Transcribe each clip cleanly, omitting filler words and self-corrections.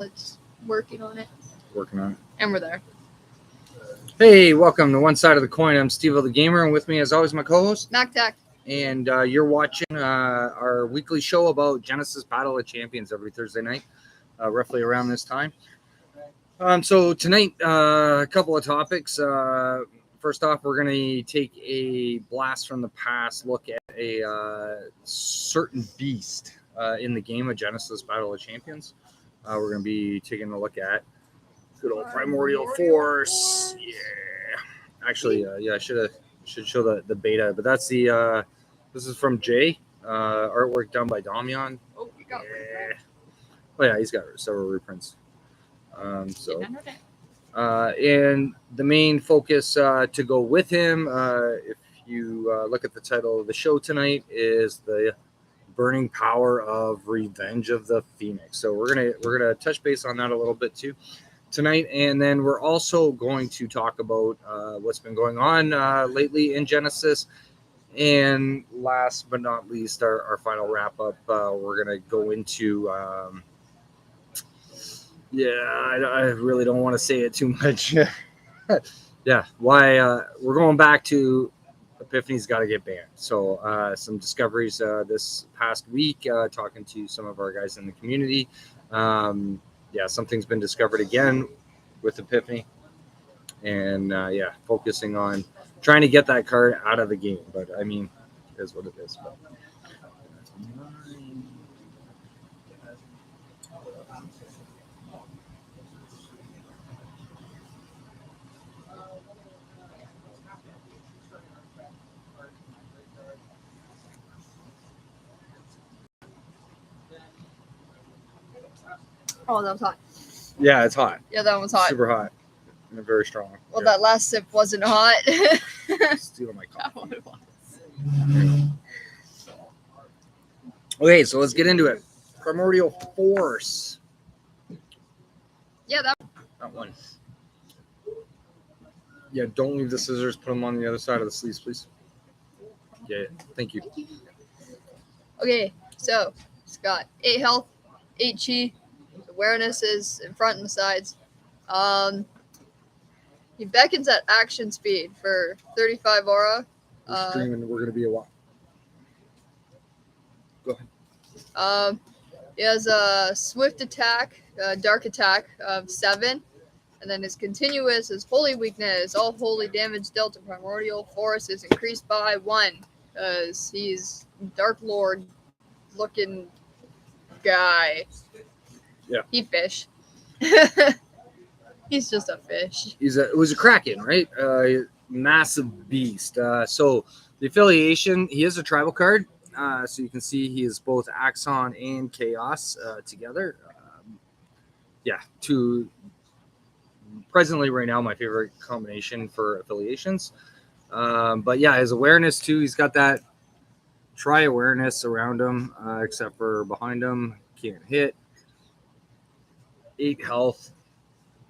It's working on it. Working on it. And we're there. Hey, welcome to One Side of the Coin. I'm Steveo the Gamer, and with me, as always, my co-host. Mack-Attack. And you're watching our weekly show about Genesis Battle of Champions every Thursday night, roughly around this time. So tonight, a couple of topics. First off, we're going to take a blast from the past, look at a certain beast in the game of Genesis Battle of Champions. We're going to be taking a look at good old Primordial Force. Yeah. Actually, I should show the beta, but that's the this is from Jay. Artwork done by Damian. Oh, we got yeah. Oh yeah, he's got several reprints. And the main focus to go with him, if you look at the title of the show tonight, is the burning power of Revenge of the Phoenix. So we're gonna touch base on that a little bit too tonight, and then we're also going to talk about what's been going on lately in Genesis. And last but not least, our final wrap up, we're gonna go into I really don't want to say it too much. Why we're going back to Epiphany's got to get banned. So some discoveries this past week, talking to some of our guys in the community. Something's been discovered again with Epiphany, and focusing on trying to get that card out of the game. But I mean, it is what it is. But. Oh, that was hot. Yeah, it's hot. Yeah, that was hot. Super hot. And very strong. Well, that last sip wasn't hot. Stealing my coffee. That's what it was. Okay, so let's get into it. Primordial Force. Yeah, that one. Yeah, don't leave the scissors. Put them on the other side of the sleeves, please. Yeah, thank you. Okay, so it's got 8 health, 8 chi. Awareness is in front and the sides. He beckons at action speed for 35 aura. We're streaming. We're gonna be a while. Go ahead. He has a swift attack, dark attack of 7, and then his holy weakness. All holy damage dealt to Primordial Force is increased by 1, because he's Dark Lord looking guy. Yeah. He fish. He's just a fish. It was a Kraken, right? Massive beast. So the affiliation, he is a tribal card. So you can see he is both Axon and Chaos together. Presently right now, my favorite combination for affiliations. But yeah, his awareness too. He's got that tri-awareness around him, except for behind him. Can't hit. 8 health.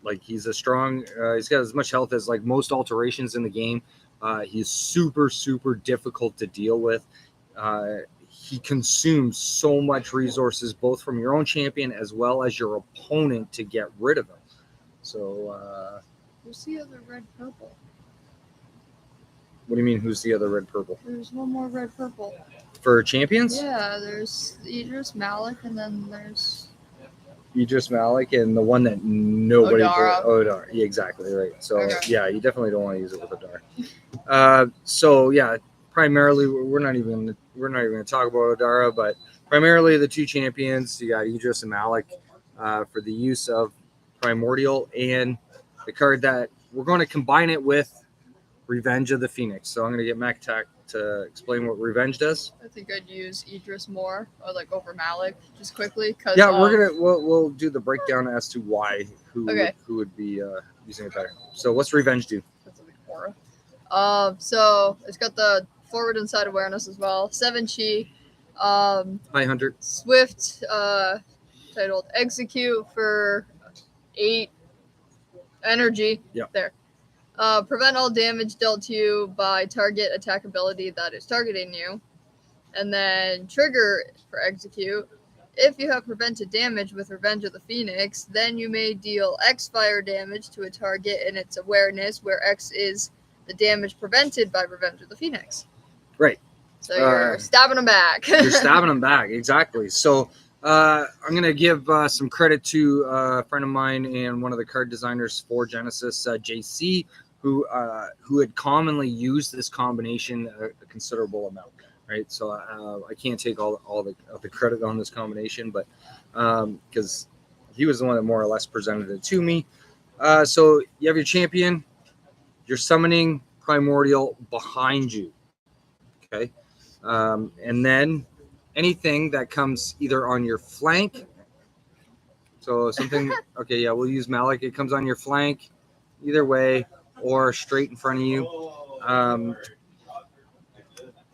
Like he's a strong. He's got as much health as like most alterations in the game. He's super difficult to deal with. He consumes so much resources, both from your own champion as well as your opponent, to get rid of him. So who's the other red purple? What do you mean? Who's the other red purple? There's one more red purple for champions. Yeah, there's Idris Malik, and then there's Idris Malik, and the one that nobody Odara. Yeah, exactly right. So okay. Yeah, you definitely don't want to use it with Odara. Primarily we're not even going to talk about Odara, but primarily the two champions, you got Idris and Malik for the use of Primordial, and the card that we're going to combine it with Revenge of the Phoenix. So I'm going to get Mack-Attack to explain what Revenge does. I think I'd use Idris more, or like over Malik, just quickly. We'll do the breakdown as to why who would be using it better. So what's Revenge do? That's a big aura. So it's got the forward and side awareness as well. 7 chi. High 100. Swift. Titled Execute for 8 energy. Yeah. There. Prevent all damage dealt to you by target attack ability that is targeting you. And then trigger for execute If you have prevented damage with Revenge of the Phoenix, then you may deal X fire damage to a target in its awareness, where X is the damage prevented by Revenge of the Phoenix. Right. So you're stabbing them back. You're stabbing them back, exactly. So I'm going to give some credit to a friend of mine and one of the card designers for Genesis, JC, who had commonly used this combination a considerable amount. Right, so I can't take all the credit on this combination, but because he was the one that more or less presented it to me. So you have your champion, you're summoning Primordial behind you, okay, and then anything that comes either on your flank. So something, okay, yeah, we'll use Malik. It comes on your flank, either way, or straight in front of you.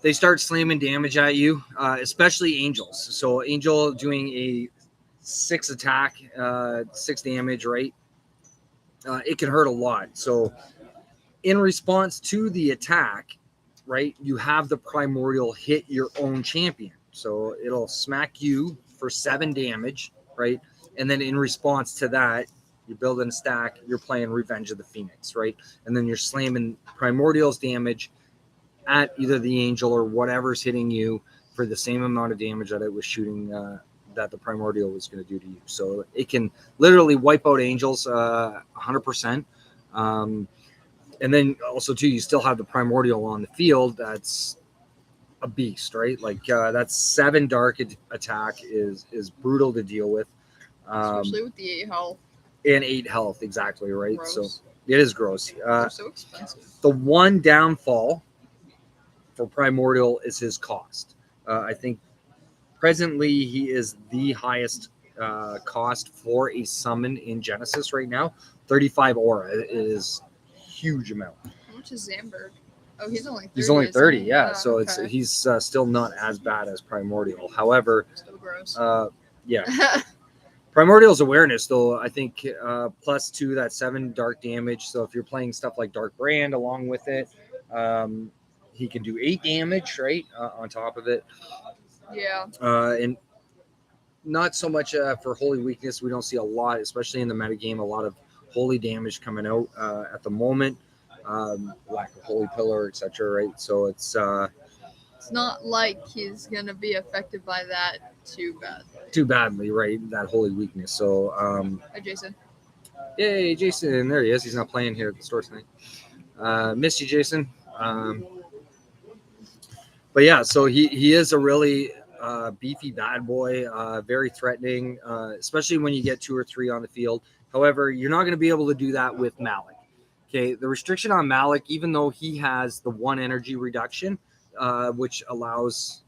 They start slamming damage at you, especially angels. So angel doing a 6 attack, 6 damage, right? It can hurt a lot. So in response to the attack, right, you have the Primordial hit your own champion. So it'll smack you for 7 damage, right? And then in response to that, you're building a stack, you're playing Revenge of the Phoenix, right? And then you're slamming Primordial's damage at either the angel or whatever's hitting you for the same amount of damage that it was shooting, that the Primordial was going to do to you. So it can literally wipe out angels 100%. And then also, too, you still have the Primordial on the field. That's a beast, right? Like that 7 dark attack is brutal to deal with. Especially with the 8 health. And 8 health, exactly, right? Gross. So it is gross. They're so expensive. The one downfall for Primordial is his cost. I think presently he is the highest cost for a summon in Genesis right now. 35 aura is huge amount. How much is Zamberg? Oh, he's only 30. He's only 30, yeah. Oh, So okay. he's still not as bad as Primordial. However, Still gross. Yeah. Primordial's awareness, though, I think +2 that 7 dark damage. So if you're playing stuff like Dark Brand along with it, he can do 8 damage, right, on top of it. Yeah. And not so much for Holy Weakness. We don't see a lot, especially in the metagame, a lot of Holy damage coming out at the moment. Lack of Holy Pillar, etc., right? So it's not like he's going to be affected by that too badly, right? That Holy Weakness. So, hi, Jason. Yay, Jason. There he is. He's not playing here at the store tonight. Missed you, Jason. But yeah, so he is a really beefy bad boy, very threatening, especially when you get 2 or 3 on the field. However, you're not going to be able to do that with Malik. Okay, the restriction on Malik, even though he has the 1 energy reduction, which allows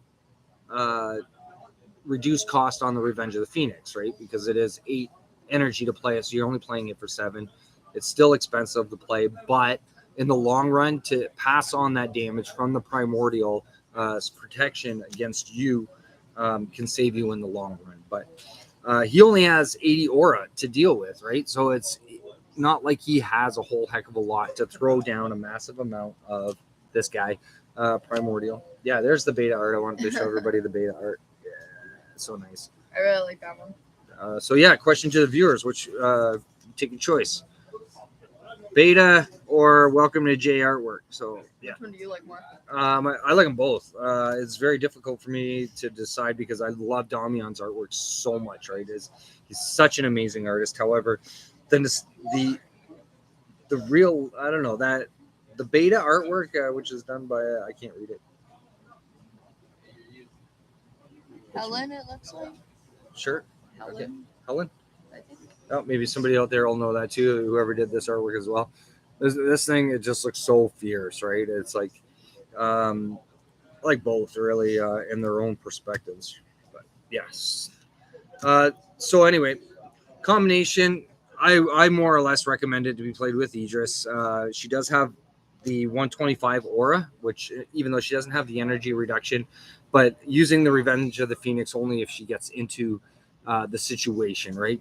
reduced cost on the Revenge of the Phoenix, right? Because it is 8 energy to play it, so you're only playing it for 7. It's still expensive to play, but in the long run, to pass on that damage from the Primordial protection against you can save you in the long run. But he only has 80 aura to deal with, right? So it's not like he has a whole heck of a lot to throw down a massive amount of this guy, Primordial. Yeah, there's the beta art. I wanted to show everybody the beta art. Yeah, so nice. I really like that one. So yeah, question to the viewers, which take your choice. Beta or welcome to J artwork. So yeah. Which one do you like more? I like them both. It's very difficult for me to decide because I love Damion's artwork so much, right? He's such an amazing artist. However, then the real, I don't know, that the beta artwork, which is done by, I can't read it. Helen, it looks like. Sure. Helen. Okay. Helen? I think. Oh, maybe somebody out there will know that too, whoever did this artwork as well. This thing, it just looks so fierce, right? It's like both really in their own perspectives. But yes. So anyway, combination, I more or less recommend it to be played with Idris. She does have the 125 aura, which even though she doesn't have the energy reduction, but using the Revenge of the Phoenix only if she gets into the situation, right?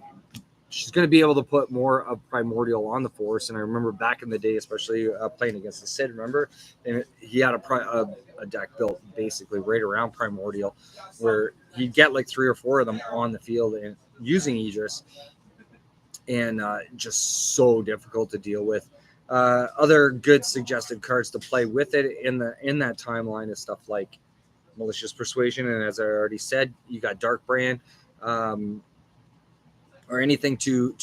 She's going to be able to put more of Primordial on the Force. And I remember back in the day, especially playing against the Sid, remember? And he had a deck built basically right around Primordial where he'd get like 3 or 4 of them on the field and using Idris, and just so difficult to deal with. Other good suggested cards to play with it in that timeline is stuff like Malicious Persuasion, and as I already said, you got Dark Brand, or anything to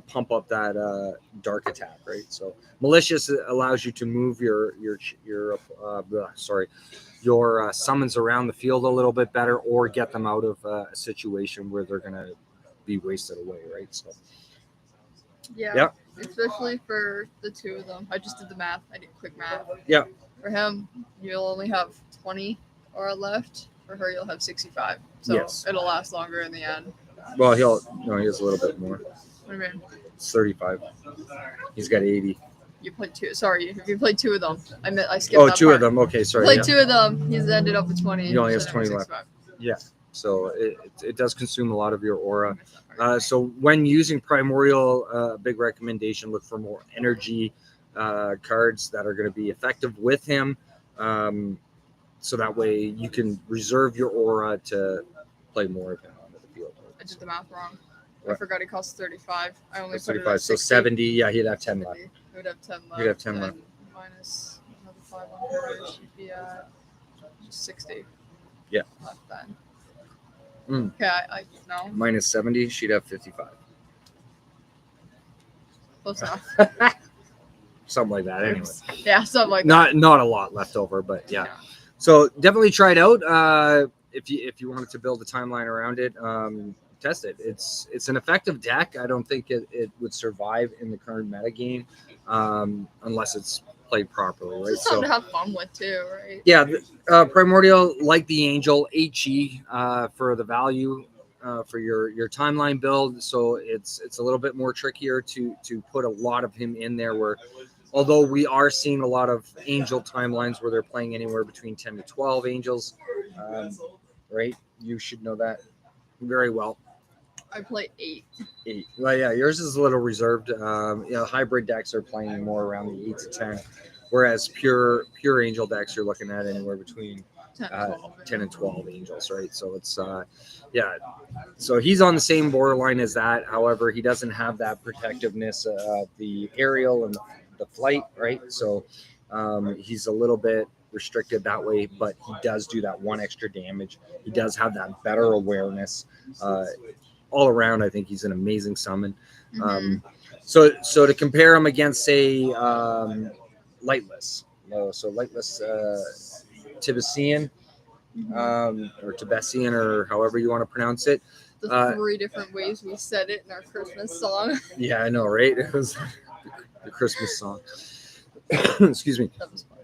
pump up that dark attack, right? So Malicious allows you to move your summons around the field a little bit better, or get them out of a situation where they're gonna be wasted away, right? So yeah. Especially for the 2 of them. I just did the math. I did quick math. Yeah. For him, you'll only have 20 aura left. For her, you'll have 65. So yes, it'll last longer in the end. Well, he has a little bit more. What do you mean? It's 35. He's got 80. You played 2. Sorry, if you played 2 of them, I skipped that 2 part. of them. Okay, sorry. Played 2 of them. He's ended up with 20. He only has 20 left. 65. Yeah. So it does consume a lot of your aura. So when using Primordial, big recommendation: look for more energy cards that are going to be effective with him. So that way you can reserve your aura to play more of him onto the field. I did the math wrong. What? I forgot he costs 35. I only put 35. it at 60. So 70. Yeah, he'd have 10 left. He would have 10 left. He'd have 10 left. And minus another 5 on her, she'd be at just 60. Yeah. Left then. Mm. Okay, I no. Minus 70, she'd have 55. Close enough. Something like that. Anyway. Yeah, something like that. Not a lot left over, but yeah. So definitely try it out. If you wanted to build a timeline around it, test it. It's an effective deck. I don't think it would survive in the current meta game, unless it's played properly, right? It's something to have fun with too, right? Yeah, Primordial, like the Angel, HE for the value for your timeline build. So it's a little bit more trickier to put a lot of him in there. Where although we are seeing a lot of Angel timelines where they're playing anywhere between 10 to 12 Angels, right? You should know that very well. I play 8. 8. Well, yeah, yours is a little reserved. Hybrid decks are playing more around the 8 to 10, whereas pure Angel decks you're looking at anywhere between 10 and 12 Angels, right? So it's so he's on the same borderline as that. However, he doesn't have that protectiveness of the aerial and the flight, right? So he's a little bit restricted that way, but he does do that 1 extra damage. He does have that better awareness. All around, I think he's an amazing summon. Mm-hmm. So to compare him against, say, Lightless, so Lightless Tibesian, or Tibesian, or however you want to pronounce it. The 3 different ways we said it in our Christmas song. Yeah, I know, right? It was the Christmas song. Excuse me. That was fun.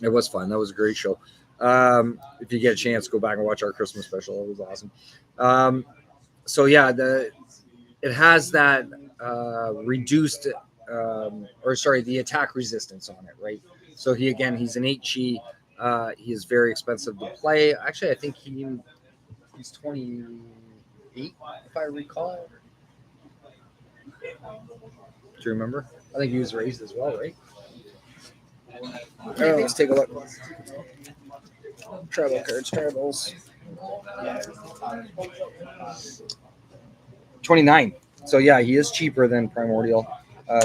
It was fun. That was a great show. If you get a chance, go back and watch our Christmas special. It was awesome. So yeah, it has that reduced, the attack resistance on it, right? So he's an HE. He is very expensive to play. Actually, I think he's 28, if I recall. Do you remember? I think he was raised as well, right? Let's take a look. Travel cards, travels. 29. So yeah, he is cheaper than Primordial.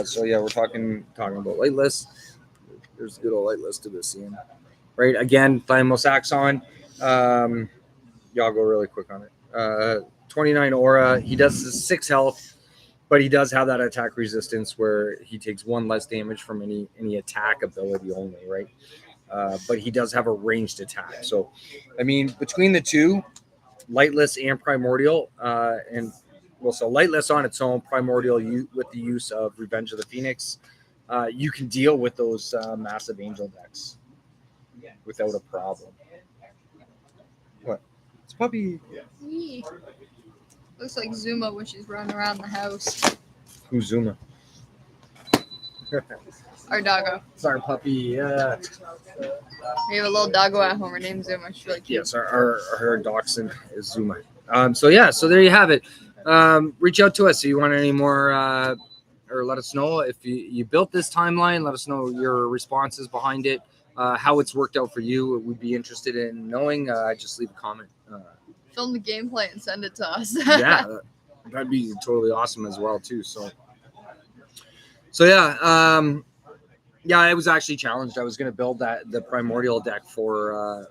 So yeah, we're talking about Lightless. There's the good old Lightless to this scene. Right, again, Thymosaxon. Y'all go really quick on it. 29 aura. He does 6 health, but he does have that attack resistance where he takes 1 less damage from any attack ability only, right? But he does have a ranged attack. So, I mean, between the two, Lightless and Primordial, so Lightless on its own, Primordial with the use of Revenge of the Phoenix, you can deal with those massive Angel decks without a problem. What? It's puppy. Yee. Looks like Zuma when she's running around the house. Who's Zuma? Our doggo. It's our puppy. Yeah. We have a little doggo at home. Her name's Zuma. She's really cute. Yes, our dachshund is Zuma. So there you have it. Reach out to us if you want any more, or let us know if you built this timeline. Let us know your responses behind it, how it's worked out for you. We'd be interested in knowing. Just leave a comment. film the gameplay and send it to us. Yeah, that'd be totally awesome as well too. So yeah, I was actually challenged. I was going to build the Primordial deck for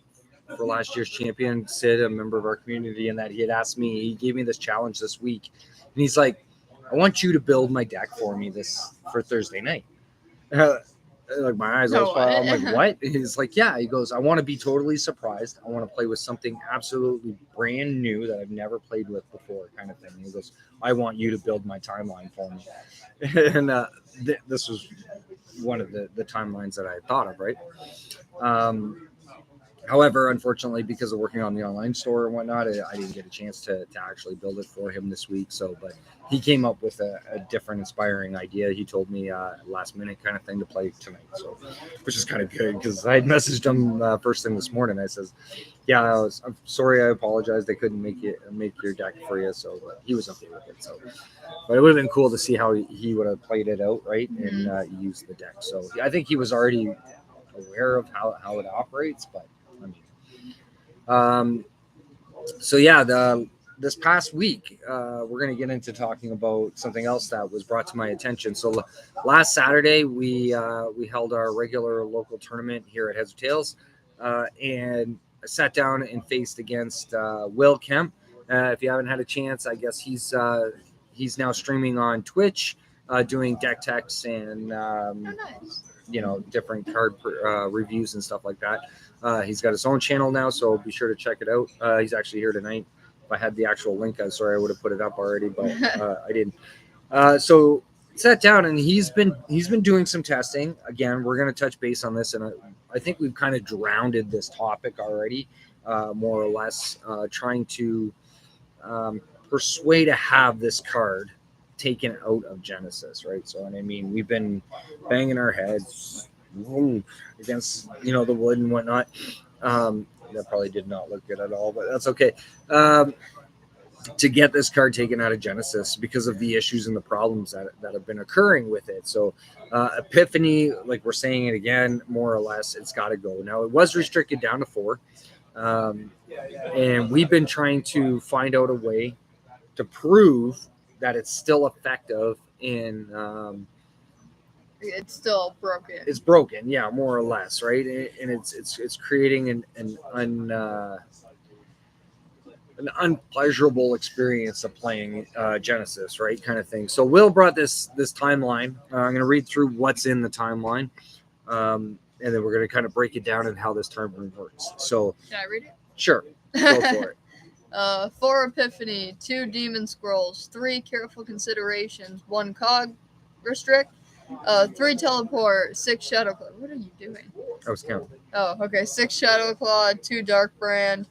last year's champion, Sid, a member of our community, and that he had asked me. He gave me this challenge this week, and he's like, "I want you to build my deck for me for Thursday night." Like my eyes always fall. I'm like, "What?" He's like, "Yeah." He goes, "I want to be totally surprised. I want to play with something absolutely brand new that I've never played with before, kind of thing." He goes, "I want you to build my timeline for me," and this was one of the timelines that I thought of, right? However, unfortunately, because of working on the online store and whatnot, I didn't get a chance to actually build it for him this week. So, but he came up with a different, inspiring idea. He told me last minute kind of thing to play tonight, so which is kind of good because I had messaged him first thing this morning. I says, "Yeah, I'm sorry, I apologize. They couldn't make your deck for you." So, but he was okay with it. So, but it would have been cool to see how he would have played it out, right, and used the deck. So, I think he was already aware of how it operates, but. So yeah, this past week, we're going to get into talking about something else that was brought to my attention. So last Saturday, we held our regular local tournament here at Heads or Tails, and I sat down and faced against Will Kemp. If you haven't had a chance, I guess he's now streaming on Twitch, doing deck techs and Nice. different card reviews and stuff like that. He's got his own channel now, so be sure to check it out. He's actually here tonight. If I had the actual link, I'm sorry, I would have put it up already, but I didn't. So sat down and he's been doing some testing. Again, we're going to touch base on this, and I think we've kind of drowned this topic already, more or less, trying to persuade to have this card taken out of Genesis, right? So, and I mean, we've been banging our heads against the wood and whatnot. That probably did not look good at all, but that's okay. To get this card taken out of Genesis because of the issues and the problems that have been occurring with it. So Epiphany, like we're saying it again, more or less, it's got to go. Now, it was restricted down to 4, and we've been trying to find out a way to prove that it's still effective in it's still broken. It's broken, yeah, more or less, right? And it's creating an unpleasurable experience of playing Genesis, right, kind of thing. So Will brought this timeline. I'm going to read through what's in the timeline, and then we're going to kind of break it down and how this timeline works. So, can I read it? Sure, go for it. 4 Epiphany, 2 Demon Scrolls, 3 Careful Considerations, 1 Cog Restrict, 3 Teleport, 6 Shadow Claw. What are you doing? I was counting. Oh, okay. 6 Shadow Claw, 2 Dark Brand,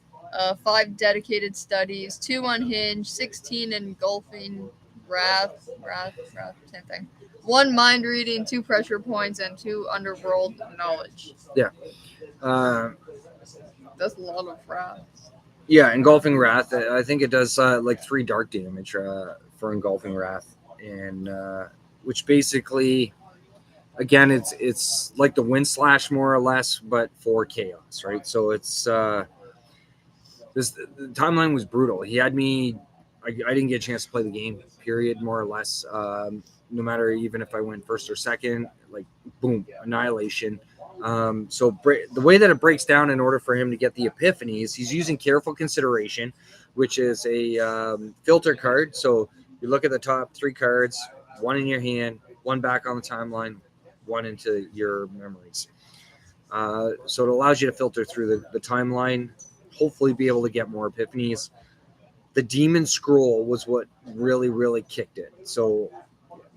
5 Dedicated Studies, 2 Unhinged, 16 Engulfing Wrath, same thing. 1 Mind Reading, 2 Pressure Points, and 2 Underworld Knowledge. Yeah. That's a lot of wrath. Yeah, Engulfing Wrath. I think it does like 3 dark damage for Engulfing Wrath, and which basically, again, it's like the Wind Slash more or less, but for chaos, right? So it's the timeline was brutal. He had me. I didn't get a chance to play the game. Period, more or less. No matter even if I went first or second, like boom, annihilation. So the way that it breaks down in order for him to get the Epiphanies, he's using Careful Consideration, which is a filter card. So you look at the top 3 cards, 1 in your hand, 1 back on the timeline, 1 into your memories. So it allows you to filter through the timeline, hopefully be able to get more Epiphanies. The Demon Scroll was what really, really kicked it. So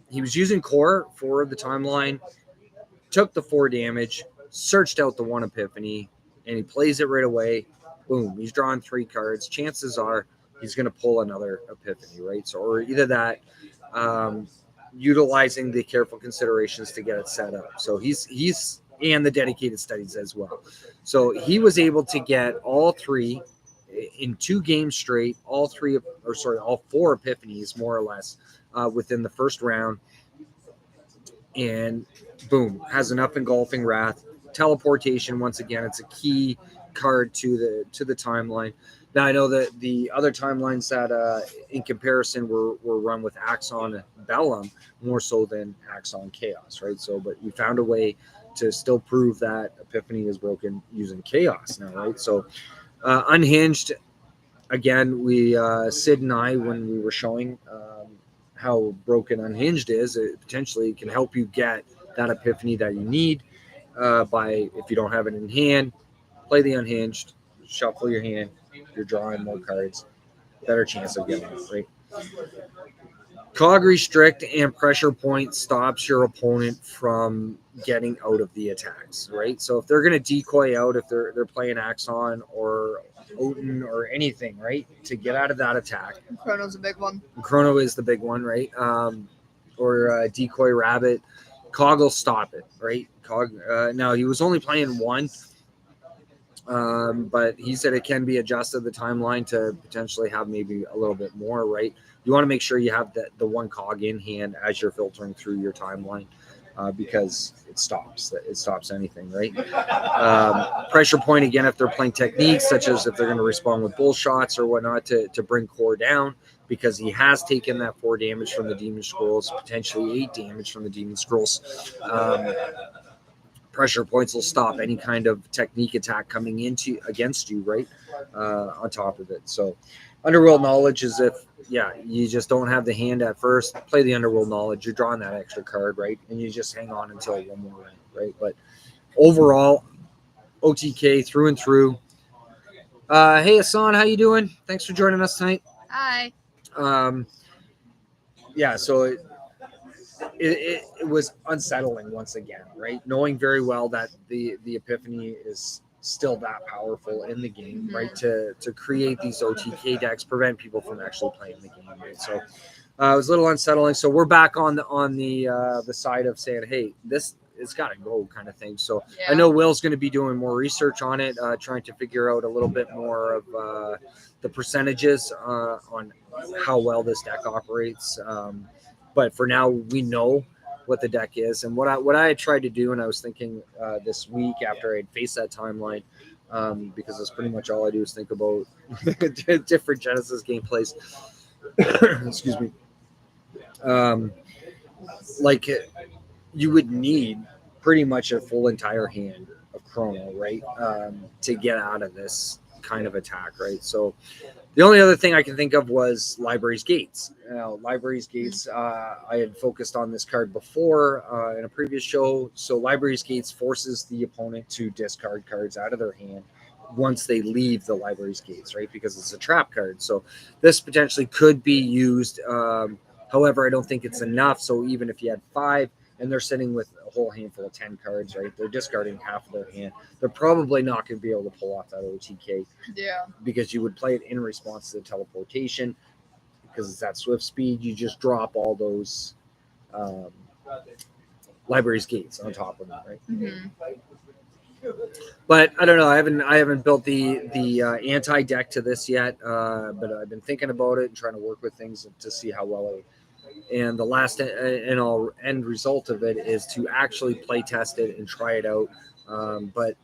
he was using Core for the timeline, took the 4 damage, searched out the 1 Epiphany, and he plays it right away. Boom, he's drawing 3 cards. Chances are he's going to pull another Epiphany, right? So, or either that, utilizing the Careful Considerations to get it set up. So he's and the Dedicated Studies as well. So he was able to get all 3 in 2 games straight, all 4 Epiphanies, more or less, within the first round. And boom, has enough Engulfing Wrath. Teleportation, once again, it's a key card to the timeline. Now I know that the other timelines that in comparison were run with Axon Bellum more so than Axon Chaos, right? So, but we found a way to still prove that Epiphany is broken using Chaos now, right? So, Unhinged, again, we Sid and I, when we were showing how broken Unhinged is, it potentially can help you get that Epiphany that you need by, if you don't have it in hand, play the Unhinged, shuffle your hand, you're drawing more cards, better chance of getting it, right? Cog restrict and pressure point stops your opponent from getting out of the attacks, right? So if they're going to decoy out, if they're playing Axon or Odin or anything, right, to get out of that attack. Chrono's a big one. Chrono is the big one, right? Or decoy rabbit. Cog will stop it, right? Cog. Now he was only playing one. But he said it can be adjusted, the timeline, to potentially have maybe a little bit more, right? You want to make sure you have the one cog in hand as you're filtering through your timeline, because it stops anything, right? Pressure point, again, if they're playing techniques, such as if they're going to respond with bull shots or whatnot to bring core down, because he has taken that 4 damage from the Demon Scrolls, potentially 8 damage from the Demon Scrolls. Pressure points will stop any kind of technique attack coming against you, right? On top of it. So Underworld Knowledge is if, you just don't have the hand at first, play the Underworld Knowledge. You're drawing that extra card, right? And you just hang on until one more round, right? But overall, OTK through and through. Hey, Hassan, how you doing? Thanks for joining us tonight. Hi. So it was unsettling once again, right? Knowing very well that the Epiphany is still that powerful in the game, right? To create these OTK decks, prevent people from actually playing the game, right? So it was a little unsettling. So we're back on the side of saying, hey, it's got to go, kind of thing. So I know Will's going to be doing more research on it, trying to figure out a little bit more of the percentages on how well this deck operates. But for now, we know what the deck is. And what I had tried to do, and I was thinking this week after I'd faced that timeline, because that's pretty much all I do is think about different Genesis gameplays. Excuse me. You would need pretty much a full entire hand of Chrono, right, to get out of this kind of attack, right? So the only other thing I can think of was Library's Gates. Library's Gates, I had focused on this card before in a previous show. So Library's Gates forces the opponent to discard cards out of their hand once they leave the Library's Gates, right? Because it's a trap card. So this potentially could be used. However, I don't think it's enough. So even if you had 5 and they're sitting with a whole handful of 10 cards, right? They're discarding half of their hand. They're probably not going to be able to pull off that OTK. Yeah. Because you would play it in response to the teleportation. Because it's at swift speed, you just drop all those Library's Gates on top of them, right? Mm-hmm. But I don't know. I haven't built the anti deck to this yet. But I've been thinking about it and trying to work with things to see how well and the last end result of it is to actually play test it and try it out. But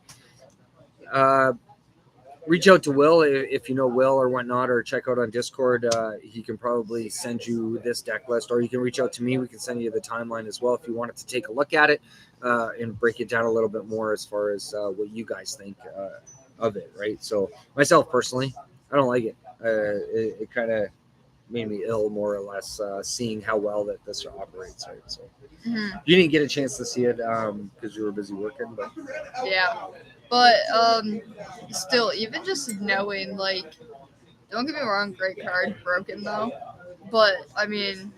reach out to Will if you know Will or whatnot, or check out on Discord. He can probably send you this deck list, or you can reach out to me. We can send you the timeline as well if you wanted to take a look at it and break it down a little bit more as far as what you guys think of it, right? So myself personally, I don't like it. It kind of made me ill, more or less, seeing how well that this operates, right? So you didn't get a chance to see it because you were busy working, but still, even just knowing, like, don't get me wrong, great card, broken though, but I mean,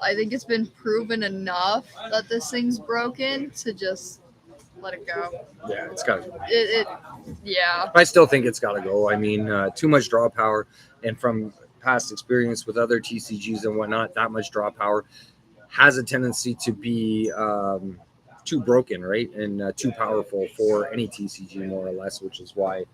I think it's been proven enough that this thing's broken to just let it go. Yeah, it's got to go. Yeah. I still think it's got to go. I mean, too much draw power, and from past experience with other TCGs and whatnot, that much draw power has a tendency to be too broken, right? And too powerful for any TCG, more or less, which is why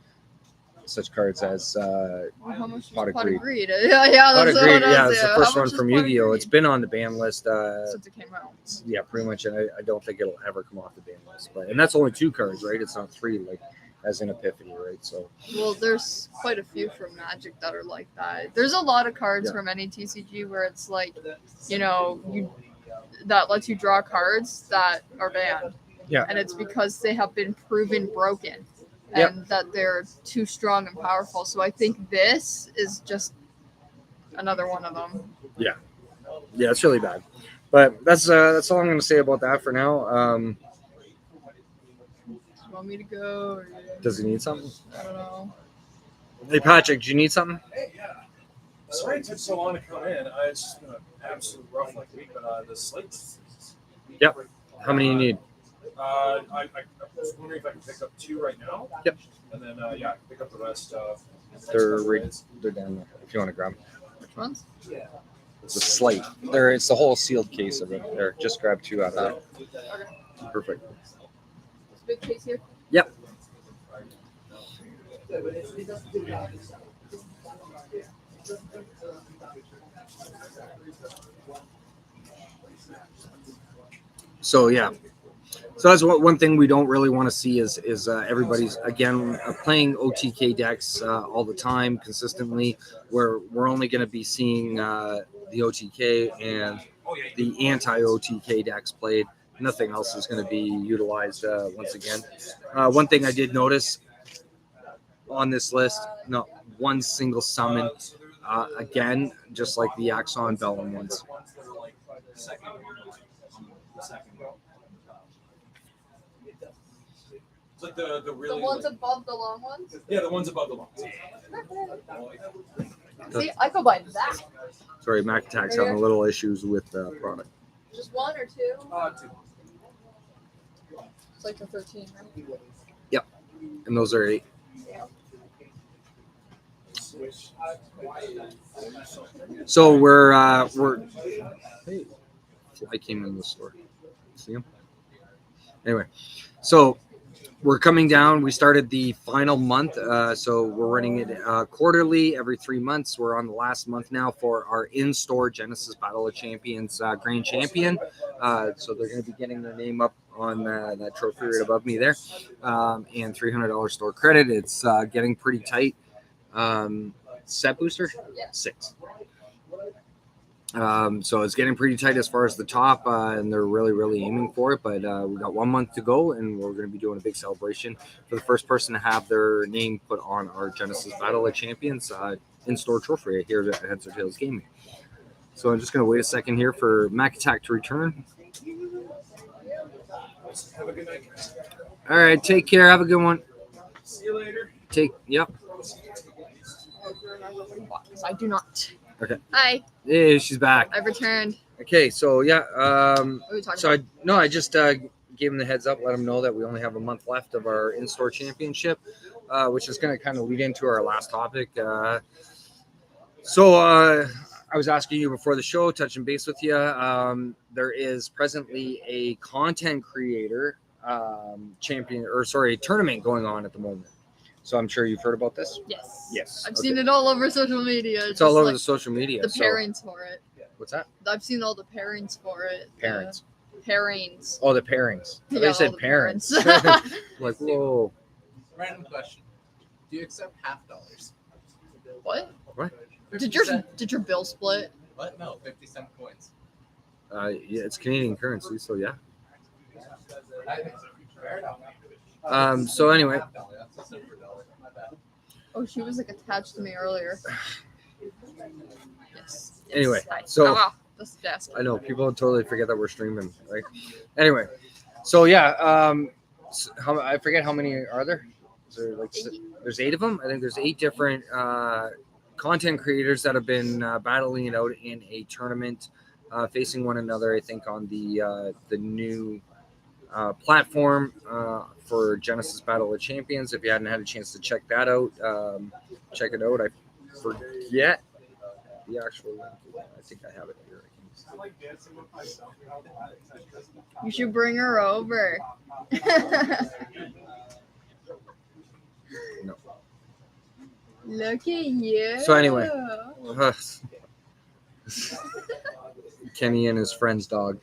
such cards as how much Pot of Pot Greed. of Greed? Yeah, Pot of that's Greed, what I was it's the first one from Yu-Gi-Oh! It's been on the ban list since it came out. Yeah, pretty much, and I don't think it'll ever come off the ban list. And that's only 2 cards, right? It's not 3 like as in Epiphany, right? So Well, there's quite a few from Magic that are like that. There's a lot of cards Yeah. from any TCG where it's like, that lets you draw cards that are banned. Yeah. And it's because they have been proven broken Yep. and that they're too strong and powerful. So I think this is just another one of them. yeah, it's really bad. But that's all I'm going to say about that for now. Do you want me to go? Or... Does he need something? I don't know. Hey, Patrick, do you need something? Hey, yeah. Sorry it took so long to come in. It's just been an absolute rough week, but the slate. Yep. How many you need? I was wondering if I can pick up 2 right now. Yep. And then I can pick up the rest. They're down there. If you want to grab them. Which ones? It's a slate. It's the whole sealed case of it. There, just grab 2 out of that. Perfect. This big case here? Yep. So yeah, so that's one thing we don't really want to see is everybody's again playing OTK decks all the time consistently. Where we're only going to be seeing the OTK and the anti-OTK decks played. Nothing else is going to be utilized once again. One thing I did notice on this list, not one single summon. Again, just like the Axon Vellum ones. It's like the really. The ones above the long ones? Yeah, the ones above the ones. See, I go by that. Sorry, Mack-Attack's having a little issues with the product. Just 1 or 2? 2. It's like the 13, right? Yep, and those are 8. So we're hey, fly came in the store. See him? Anyway, so we're coming down. We started the final month, so we're running it quarterly every 3 months. We're on the last month now for our in-store Genesis Battle of Champions Grand Champion. So they're going to be getting their name up on that trophy right above me there, and $300 store credit. It's getting pretty tight. Set booster? Yeah. 6. So it's getting pretty tight as far as the top, and they're really aiming for it. But we got 1 month to go, and we're going to be doing a big celebration for the first person to have their name put on our Genesis Battle of Champions in-store trophy right here at Heads or Tails Gaming. So I'm just going to wait a second here for Mack-Attack to return. Have a good night, guys. All right, take care. Have a good one. See you later. Yep. I do not. Okay. Hi, Hey, she's back. I've returned. Okay, so yeah, What are we talking so about? I just gave him the heads up, let him know that we only have a month left of our in-store championship, which is going to kind of lead into our last topic. So I was asking you before the show, touching base with you. There is presently a content creator tournament going on at the moment. So I'm sure you've heard about this. Yes. Yes. I've seen it all over social media. It's all over like the social media. the so- pairings for it. What's that? I've seen all the pairings for it. Parents. Pairings. Oh, the pairings. Yeah, They all said the parents. parents. Like, whoa. Random question. Do you accept $half? What? What? 50 Did cent- your bill split? What? No, 50-cent coins. Yeah, it's Canadian currency, so yeah. Fair enough. So anyway, That's a silver dollar. My bad. Oh, she was like attached to me earlier. Yes. Anyway, Hi. so- Oh, wow. This desk. I know people totally forget that we're streaming, right? Anyway, so yeah, I forget how many are there. Is there like there's 8 of them. I think there's 8 different content creators that have been battling it out in a tournament, facing one another. I think on the new platform for Genesis Battle of Champions. If you hadn't had a chance to check that out, check it out. I forget the actual link. I think I have it here. You should bring her over. No. Look at you. So anyway. Kenny and his friend's dog.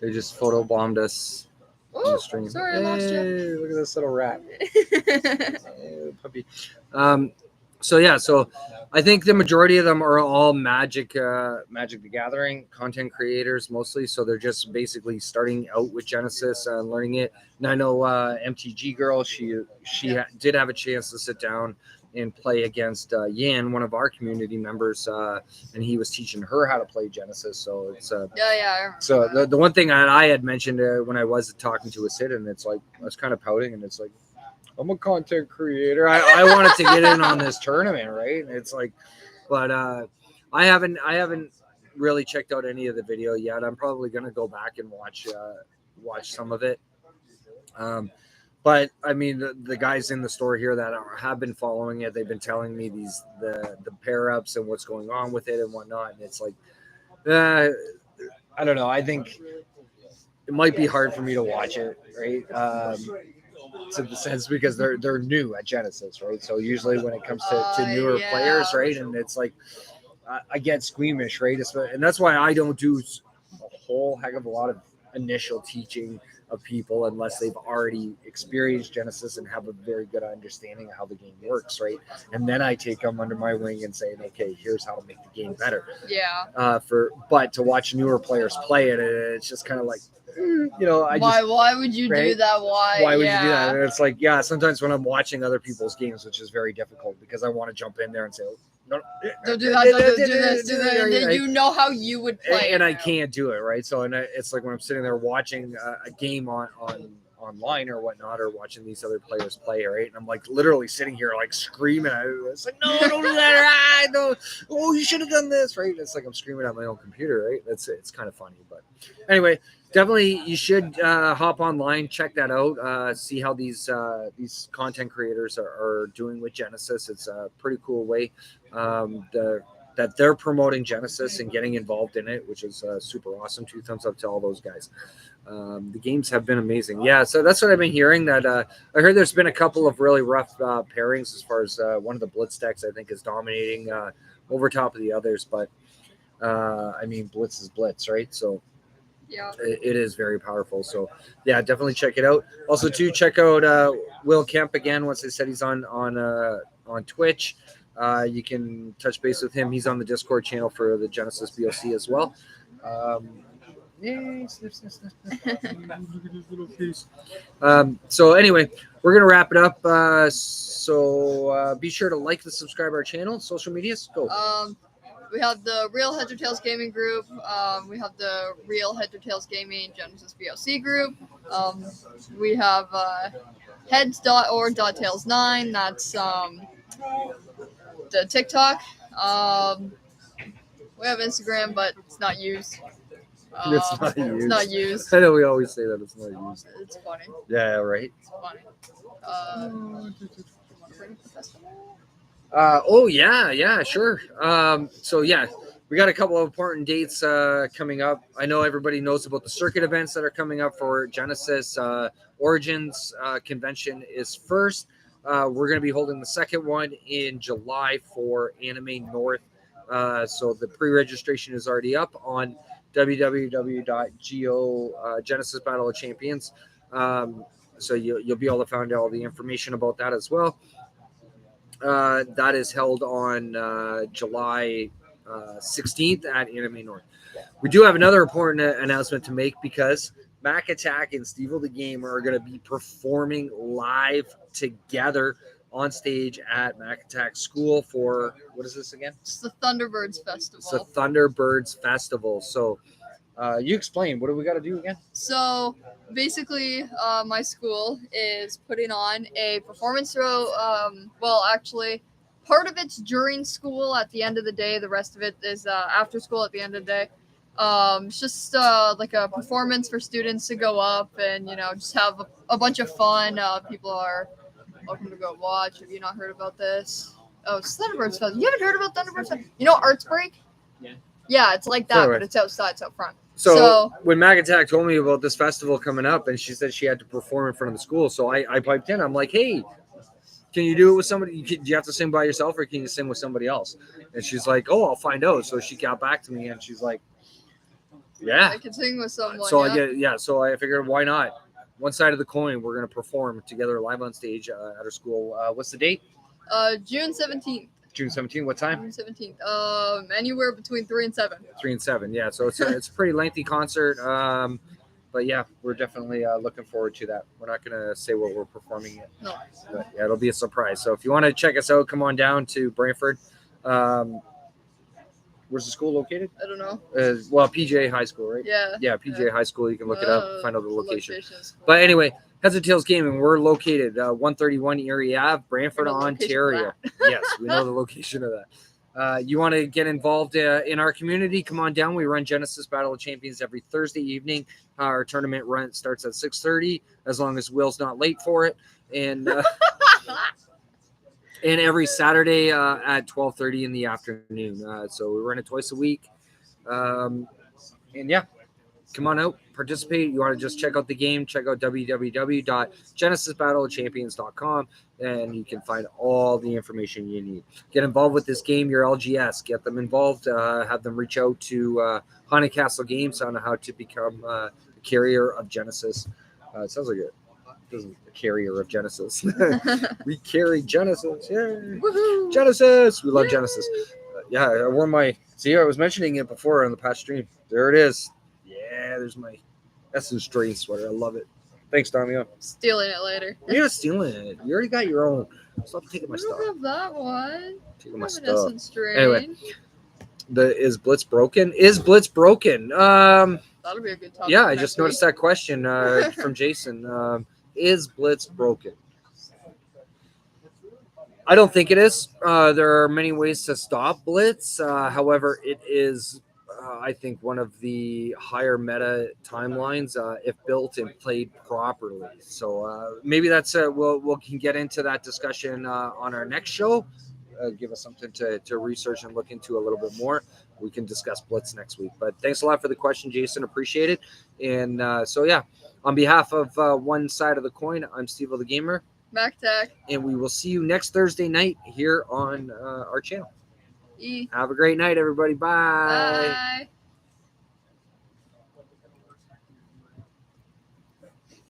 They just photobombed us on the Oh, stream. sorry, I lost you. Hey, look at this little rat. Hey, puppy. So yeah, so I think the majority of them are all Magic the Gathering content creators mostly. So they're just basically starting out with Genesis and learning it. And I know MTG Girl, she did have a chance to sit down and play against Yan, one of our community members, and he was teaching her how to play Genesis. So it's Yeah, I remember so that. the one thing that I had mentioned when I was talking to a Sid, and it's like I was kind of pouting, and it's like, I'm a content creator. I wanted to get in on this tournament, right? And it's like, but I haven't really checked out any of the video yet. I'm probably gonna go back and watch some of it. But I mean, the guys in the store here that have been following it, they've been telling me the pair ups and what's going on with it and whatnot. And it's like, I don't know. I think it might be hard for me to watch it, right? To the sense because they're new at Genesis, right? So usually when it comes to newer players, right, and it's like I get squeamish, right? And that's why I don't do a whole heck of a lot of initial teaching of people unless they've already experienced Genesis and have a very good understanding of how the game works, right? And then I take them under my wing and say, okay, here's how to make the game better. Yeah. But to watch newer players play it, it's just kind of like, Why would you do that? Why would you do that? And it's like, yeah, sometimes when I'm watching other people's games, which is very difficult because I want to jump in there and say, oh, no, don't do that, don't do this, and then you know how you would play. And I can't do it, right? So, and it's like when I'm sitting there watching a game online or whatnot, or watching these other players play, right? And I'm like literally sitting here like screaming. It's like, no, don't do that, right? No, oh, you should have done this, right? It's like I'm screaming at my own computer, right? It's kind of funny, but anyway, definitely you should hop online, check that out, see how these content creators are doing with Genesis. It's a pretty cool way that they're promoting Genesis and getting involved in it, which is super awesome. 2 thumbs up to all those guys. The games have been amazing. Yeah, so that's what I've been hearing. That I heard there's been a couple of really rough pairings as far as one of the Blitz decks I think is dominating over top of the others. But I mean, Blitz is Blitz, right? So yeah, it is very powerful. So yeah, definitely check it out. Also, too, check out Will Kemp again. Once I said he's on Twitch. You can touch base with him. He's on the Discord channel for the Genesis BOC as well. So anyway, we're gonna wrap it up. So be sure to like and subscribe our channel. Social medias, go. We have the Real Heads or Tails Gaming group. We have the Real Heads or Tails Gaming Genesis BOC group. We have heads.org.tails9. That's the TikTok. We have Instagram, but it's not used. It's not used. I know we always say that it's not used. It's funny. Yeah, right. It's funny. Oh yeah, sure. So yeah, we got a couple of important dates coming up. I know everybody knows about the circuit events that are coming up for Genesis. Origins convention is first. We're going to be holding the second one in July for Anime North. So the pre-registration is already up on www.go Genesis Battle of Champions. So you'll be able to find out all the information about that as well. That is held on July 16th at Anime North. We do have another important announcement to make because Mack-Attack and Steveo the Gamer are going to be performing live together on stage at Mack-Attack School for, what is this again? It's the Thunderbirds Festival. It's the Thunderbirds Festival. So you explain, what do we got to do again? So basically, my school is putting on a performance throw. Well, actually, part of it's during school at the end of the day. The rest of it is after school at the end of the day. It's just like a performance for students to go up and, just have a bunch of fun. People are welcome to go watch. Have you not heard about this? Oh, it's Thunderbirds Festival. You haven't heard about Thunderbirds Festival? You know Arts Break? Yeah. Yeah, it's like that, Right. but it's outside, it's out front. So when Mack-Attack told me about this festival coming up, and she said she had to perform in front of the school, so I piped in. I'm like, hey, can you do it with somebody? Do you have to sing by yourself, or can you sing with somebody else? And she's like, oh, I'll find out. So she got back to me, and she's like, yeah. I can sing with someone. So so I figured, why not? one side of the coin. We're going to perform together live on stage at our school. What's the date? June 17th. June 17th. What time? June 17th. Anywhere between 3 and 7. 3 and 7. Yeah. So it's a pretty lengthy concert. But yeah, we're definitely looking forward to that. We're not going to say what we're performing yet. No. But yeah, it'll be a surprise. So if you want to check us out, come on down to Brantford. Where's the school located? I don't know. Well, PGA High School, right? Yeah. Yeah, PGA High School. You can look it up, find out the location. Locations. But anyway, Heads and Tails Gaming, we're located 131 Erie Ave, Brantford, We know the location Ontario. Yes, we know the location of that. You want to get involved in our community? Come on down. We run Genesis Battle of Champions every Thursday evening. Our tournament run starts at 6:30, as long as Will's not late for it. And and every Saturday at 12:30 in the afternoon. So we run it twice a week. And yeah, come on out, participate. You want to just check out the game, check out www.genesisbattleofchampions.com, and you can find all the information you need. Get involved with this game, your LGS. Get them involved. Have them reach out to Haunted Castle Games on how to become a carrier of Genesis. It sounds like a carrier of Genesis. We carry Genesis. Yeah. Woohoo! Genesis. We love Genesis. Yeah, I wore my. See, I was mentioning it before on the past stream. There it is. Yeah, there's my Essence Drain sweater. I love it. Thanks, Damian. Stealing it later. You're not stealing it. You already got your own. Stop taking my I stuff. don't have that one. Taking my I have an stuff. Essence Drain. Anyway. Is Blitz broken? Is Blitz broken? That'll be a good topic. Yeah, I next just week. noticed that question from Jason. Is Blitz broken? I don't think it is. There are many ways to stop Blitz. However, it is, I think, one of the higher meta timelines if built and played properly. So maybe that's we can get into that discussion on our next show. Give us something to research and look into a little bit more. We can discuss Blitz next week. But thanks a lot for the question, Jason. Appreciate it. And so, yeah, on behalf of one side of the coin, I'm Steveo the Gamer. Mack-Attack. And we will see you next Thursday night here on our channel. E. Have a great night, everybody. Bye. Bye.